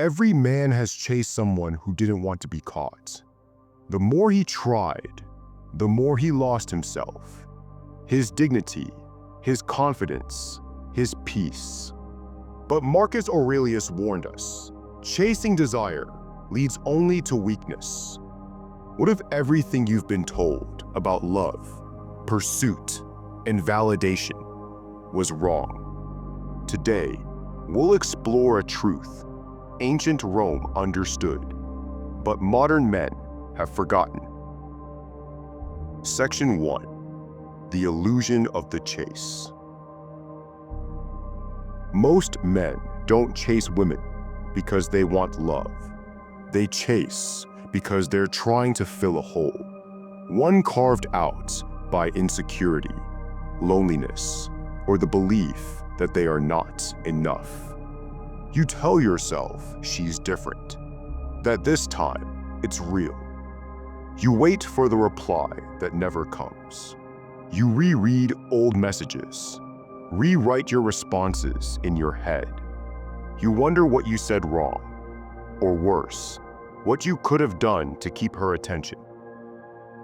Every man has chased someone who didn't want to be caught. The more he tried, the more he lost himself, his dignity, his confidence, his peace. But Marcus Aurelius warned us, chasing desire leads only to weakness. What if everything you've been told about love, pursuit, and validation was wrong? Today, we'll explore a truth ancient Rome understood, but modern men have forgotten. Section 1. The illusion of the chase. Most men don't chase women because they want love. They chase because they're trying to fill a hole, one carved out by insecurity, loneliness, or the belief that they are not enough. You tell yourself she's different, that this time it's real. You wait for the reply that never comes. You reread old messages, rewrite your responses in your head. You wonder what you said wrong, or worse, what you could have done to keep her attention.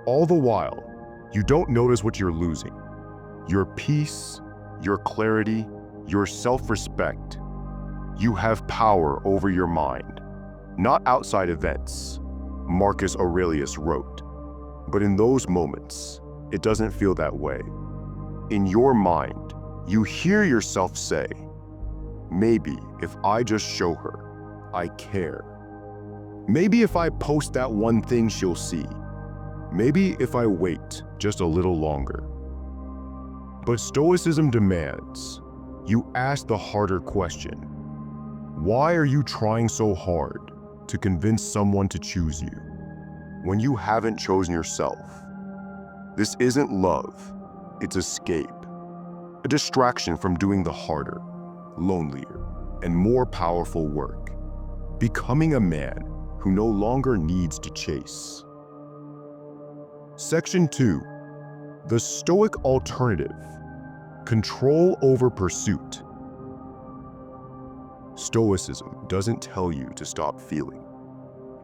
All the while, you don't notice what you're losing: your peace, your clarity, your self-respect. You have power over your mind, not outside events, Marcus Aurelius wrote. But in those moments, it doesn't feel that way. In your mind, you hear yourself say, maybe if I just show her I care. Maybe if I post that one thing she'll see. Maybe if I wait just a little longer. But Stoicism demands you ask the harder question. Why are you trying so hard to convince someone to choose you when you haven't chosen yourself? This isn't love, it's escape. A distraction from doing the harder, lonelier, and more powerful work. Becoming a man who no longer needs to chase. Section 2. The Stoic alternative. Control over pursuit. Stoicism doesn't tell you to stop feeling.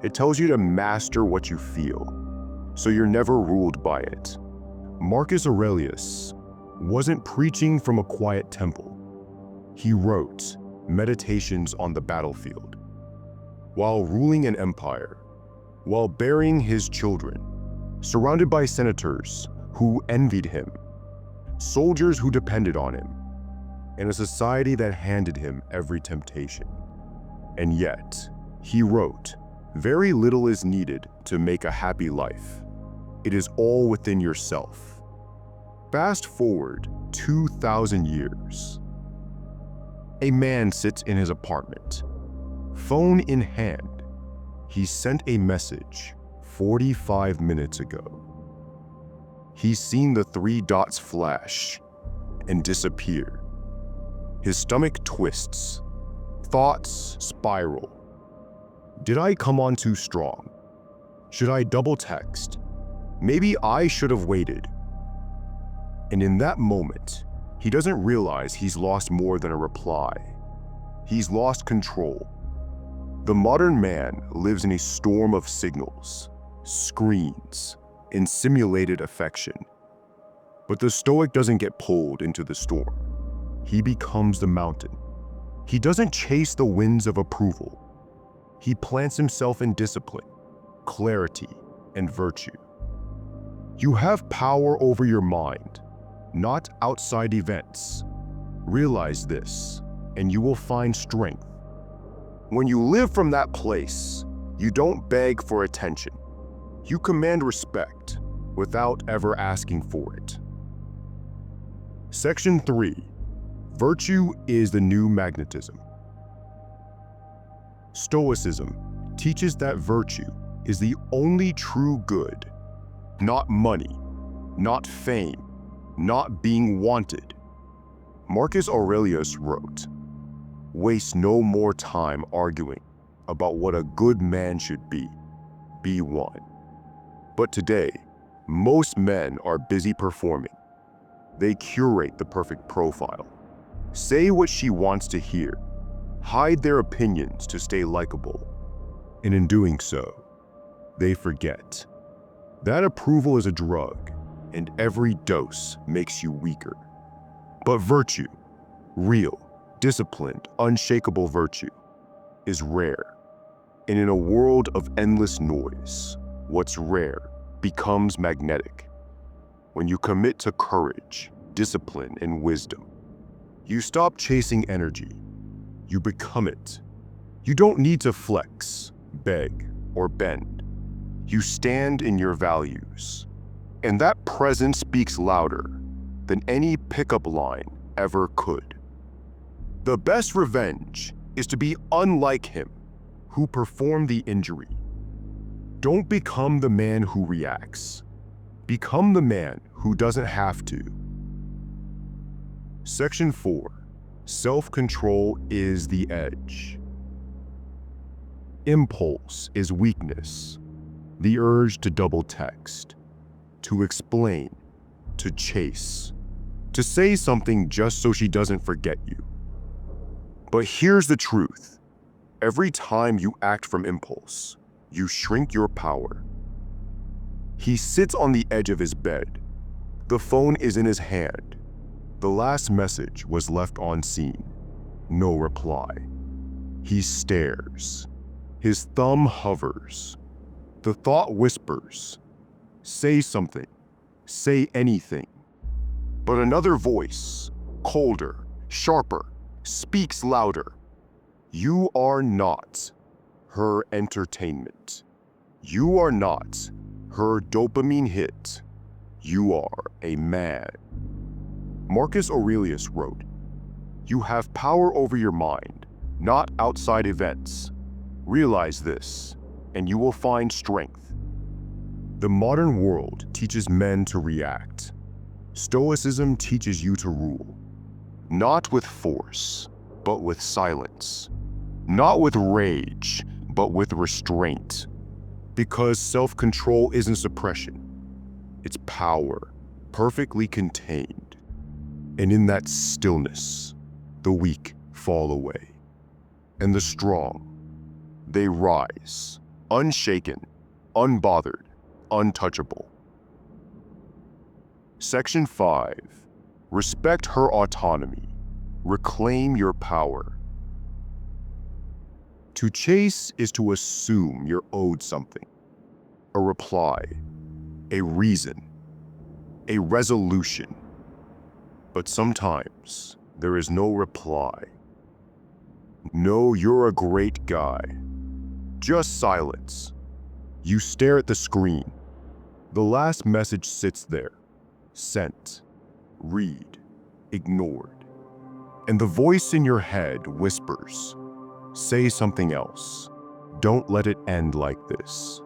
It tells you to master what you feel, so you're never ruled by it. Marcus Aurelius wasn't preaching from a quiet temple. He wrote meditations on the battlefield, while ruling an empire, while burying his children, surrounded by senators who envied him, soldiers who depended on him, and a society that handed him every temptation. And yet, he wrote, very little is needed to make a happy life. It is all within yourself. Fast forward 2,000 years. A man sits in his apartment, phone in hand. He sent a message 45 minutes ago. He's seen the 3 dots flash and disappear. His stomach twists. Thoughts spiral. Did I come on too strong? Should I double text? Maybe I should have waited. And in that moment, he doesn't realize he's lost more than a reply. He's lost control. The modern man lives in a storm of signals, screens, and simulated affection. But the Stoic doesn't get pulled into the storm. He becomes the mountain. He doesn't chase the winds of approval. He plants himself in discipline, clarity, and virtue. You have power over your mind, not outside events. Realize this, and you will find strength. When you live from that place, you don't beg for attention. You command respect without ever asking for it. Section 3. Virtue is the new magnetism. Stoicism teaches that virtue is the only true good, not money, not fame, not being wanted. Marcus Aurelius wrote, "Waste no more time arguing about what a good man should be. Be one." But today, most men are busy performing. They curate the perfect profile, say what she wants to hear, hide their opinions to stay likable. And in doing so, they forget that approval is a drug, and every dose makes you weaker. But virtue, real, disciplined, unshakable virtue, is rare. And in a world of endless noise, what's rare becomes magnetic. When you commit to courage, discipline, and wisdom, you stop chasing energy. You become it. You don't need to flex, beg, or bend. You stand in your values. And that presence speaks louder than any pickup line ever could. The best revenge is to be unlike him who performed the injury. Don't become the man who reacts. Become the man who doesn't have to. Section 4. Self-control is the edge. Impulse is weakness, the urge to double text, to explain, to chase, to say something just so she doesn't forget you. But here's the truth. Every time you act from impulse, you shrink your power. He sits on the edge of his bed. The phone is in his hand. The last message was left unseen. No reply. He stares. His thumb hovers. The thought whispers, "Say something. Say anything." But another voice, colder, sharper, speaks louder. You are not her entertainment. You are not her dopamine hit. You are a man. Marcus Aurelius wrote, "You have power over your mind, not outside events. Realize this, and you will find strength." The modern world teaches men to react. Stoicism teaches you to rule, not with force, but with silence. Not with rage, but with restraint. Because self-control isn't suppression. It's power, perfectly contained. And in that stillness, the weak fall away. And the strong, they rise, unshaken, unbothered, untouchable. Section 5. Respect her autonomy. Reclaim your power. To chase is to assume you're owed something. A reply, a reason, a resolution. But sometimes there is no reply. No, you're a great guy. Just silence. You stare at the screen. The last message sits there. Sent, read, ignored. And the voice in your head whispers, "Say something else. Don't let it end like this."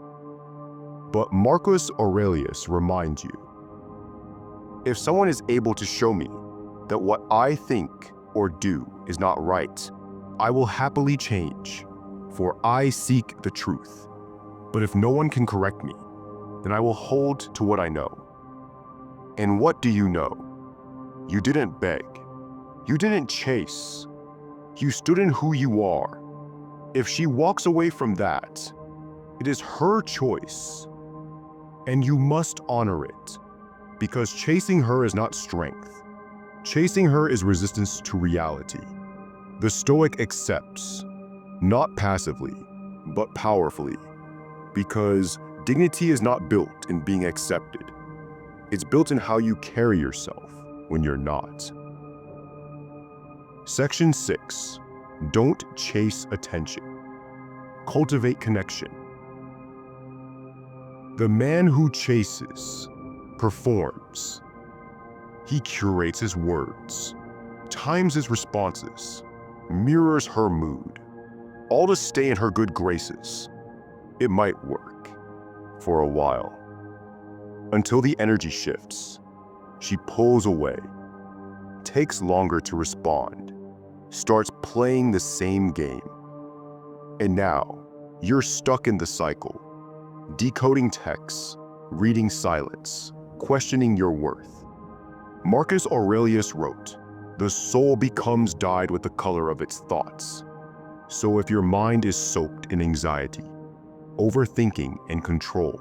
But Marcus Aurelius reminds you, if someone is able to show me that what I think or do is not right, I will happily change, for I seek the truth. But if no one can correct me, then I will hold to what I know. And what do you know? You didn't beg. You didn't chase. You stood in who you are. If she walks away from that, it is her choice. And you must honor it, because chasing her is not strength. Chasing her is resistance to reality. The Stoic accepts, not passively, but powerfully, because dignity is not built in being accepted. It's built in how you carry yourself when you're not. Section 6. Don't chase attention. Cultivate connection. The man who chases performs. He curates his words, times his responses, mirrors her mood, all to stay in her good graces. It might work for a while. Until the energy shifts, she pulls away, takes longer to respond, starts playing the same game. And now, you're stuck in the cycle, decoding texts, reading silence, questioning your worth. Marcus Aurelius wrote, "The soul becomes dyed with the color of its thoughts." So if your mind is soaked in anxiety, overthinking, and control,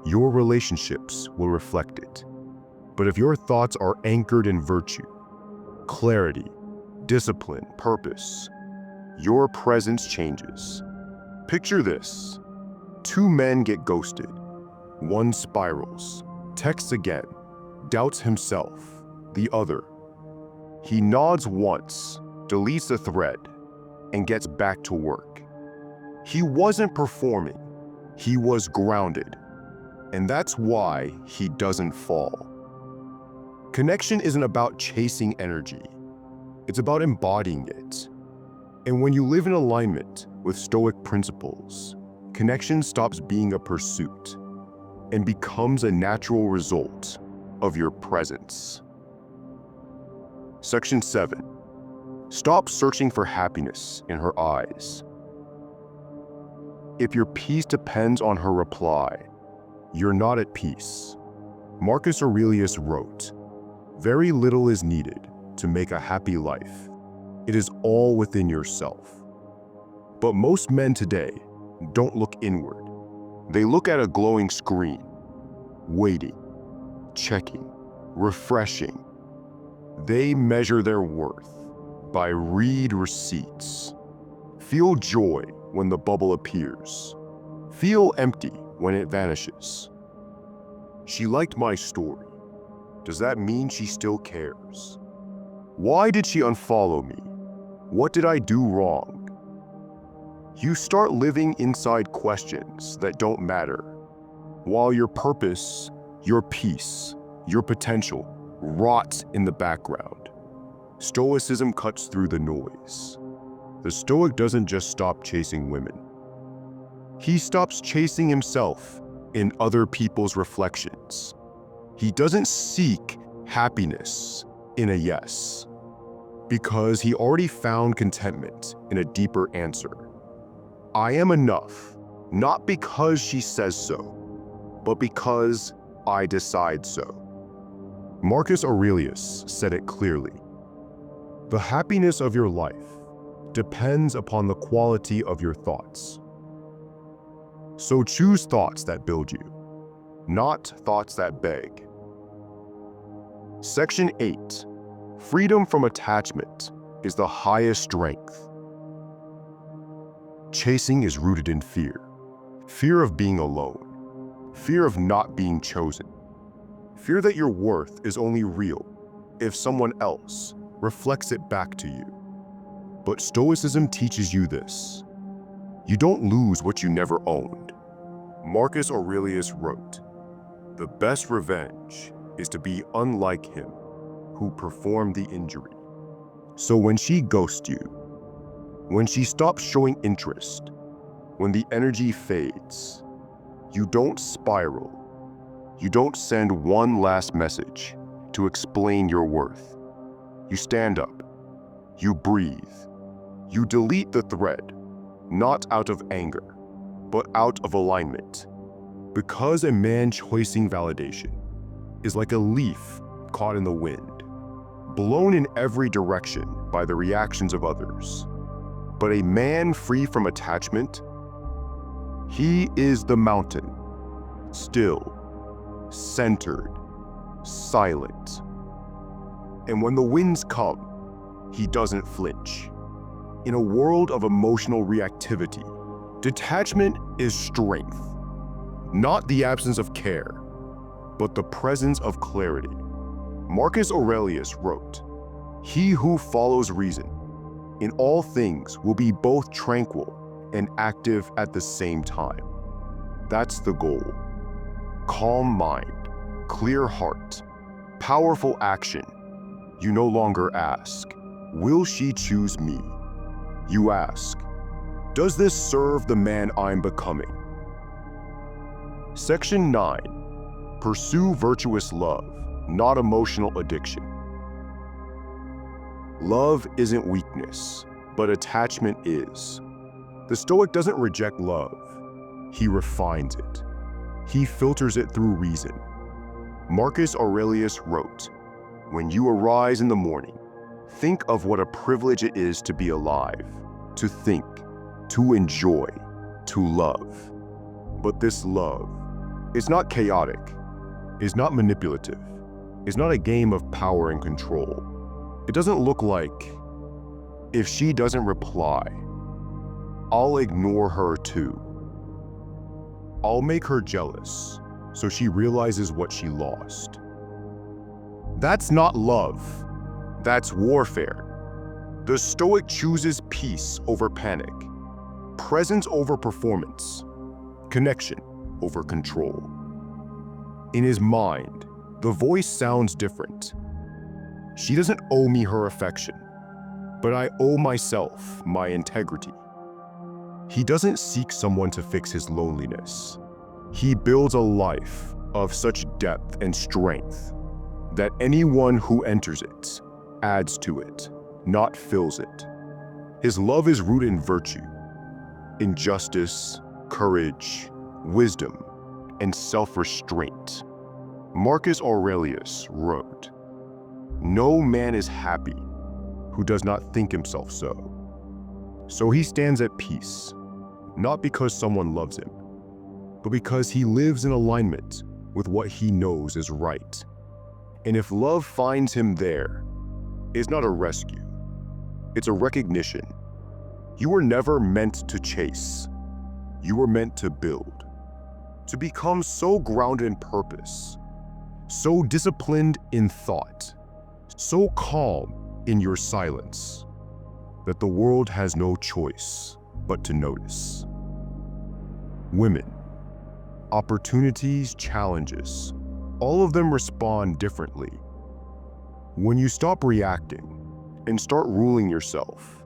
your relationships will reflect it. But if your thoughts are anchored in virtue, clarity, discipline, purpose, your presence changes. Picture this. Two men get ghosted. One spirals, texts again, doubts himself. The other, he nods once, deletes the thread, and gets back to work. He wasn't performing, he was grounded. And that's why he doesn't fall. Connection isn't about chasing energy, it's about embodying it. And when you live in alignment with Stoic principles, connection stops being a pursuit and becomes a natural result of your presence. Section 7. Stop searching for happiness in her eyes. If your peace depends on her reply, you're not at peace. Marcus Aurelius wrote, "Very little is needed to make a happy life. It is all within yourself." But most men today don't look inward. They look at a glowing screen, waiting, checking, refreshing. They measure their worth by read receipts. Feel joy when the bubble appears. Feel empty when it vanishes. She liked my story. Does that mean she still cares? Why did she unfollow me? What did I do wrong? You start living inside questions that don't matter, while your purpose, your peace, your potential rots in the background. Stoicism cuts through the noise. The Stoic doesn't just stop chasing women. He stops chasing himself in other people's reflections. He doesn't seek happiness in a yes, because he already found contentment in a deeper answer. I am enough, not because she says so, but because I decide so. Marcus Aurelius said it clearly. The happiness of your life depends upon the quality of your thoughts. So choose thoughts that build you, not thoughts that beg. Section 8. Freedom from attachment is the highest strength. Chasing is rooted in fear. Fear of being alone. Fear of not being chosen. Fear that your worth is only real if someone else reflects it back to you. But Stoicism teaches you this. You don't lose what you never owned. Marcus Aurelius wrote, "The best revenge is to be unlike him who performed the injury." So when she ghosts you, when she stops showing interest, when the energy fades, you don't spiral. You don't send one last message to explain your worth. You stand up. You breathe. You delete the thread, not out of anger, but out of alignment. Because a man chasing validation is like a leaf caught in the wind, blown in every direction by the reactions of others. But a man free from attachment, he is the mountain, still, centered, silent. And when the winds come, he doesn't flinch. In a world of emotional reactivity, detachment is strength, not the absence of care, but the presence of clarity. Marcus Aurelius wrote, "He who follows reason in all things will be both tranquil and active at the same time." That's the goal. Calm mind, clear heart, powerful action. You no longer ask, "Will she choose me?" You ask, "Does this serve the man I'm becoming?" Section 9. Pursue virtuous love, not emotional addiction. Love isn't weakness, but attachment is. The Stoic doesn't reject love. He refines it. He filters it through reason. Marcus Aurelius wrote, "When you arise in the morning, think of what a privilege it is to be alive. to think, to enjoy, to love. But this love is not chaotic, is not manipulative, is not a game of power and control. It doesn't look like, if she doesn't reply, I'll ignore her too. I'll make her jealous so she realizes what she lost. That's not love, that's warfare. The Stoic chooses peace over panic, presence over performance, connection over control. In his mind, the voice sounds different. She doesn't owe me her affection, but I owe myself my integrity. He doesn't seek someone to fix his loneliness. He builds a life of such depth and strength that anyone who enters it adds to it, not fills it. His love is rooted in virtue, in justice, courage, wisdom, and self-restraint. Marcus Aurelius wrote, "No man is happy who does not think himself so." So he stands at peace, not because someone loves him, but because he lives in alignment with what he knows is right. And if love finds him there, it's not a rescue. It's a recognition. You were never meant to chase. You were meant to build, to become so grounded in purpose, so disciplined in thought, so calm in your silence, that the world has no choice but to notice. Women, opportunities, challenges, all of them respond differently. When you stop reacting and start ruling yourself,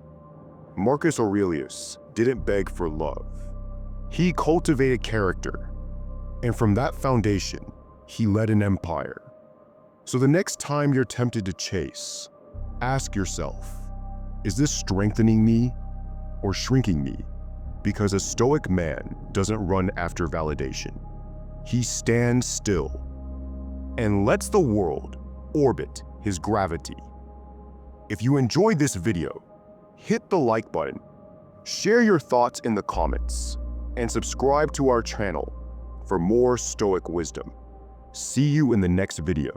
Marcus Aurelius didn't beg for love. He cultivated character, and from that foundation, he led an empire. So the next time you're tempted to chase, ask yourself, is this strengthening me or shrinking me? Because a Stoic man doesn't run after validation. He stands still and lets the world orbit his gravity. If you enjoyed this video, hit the like button, share your thoughts in the comments, and subscribe to our channel for more Stoic wisdom. See you in the next video.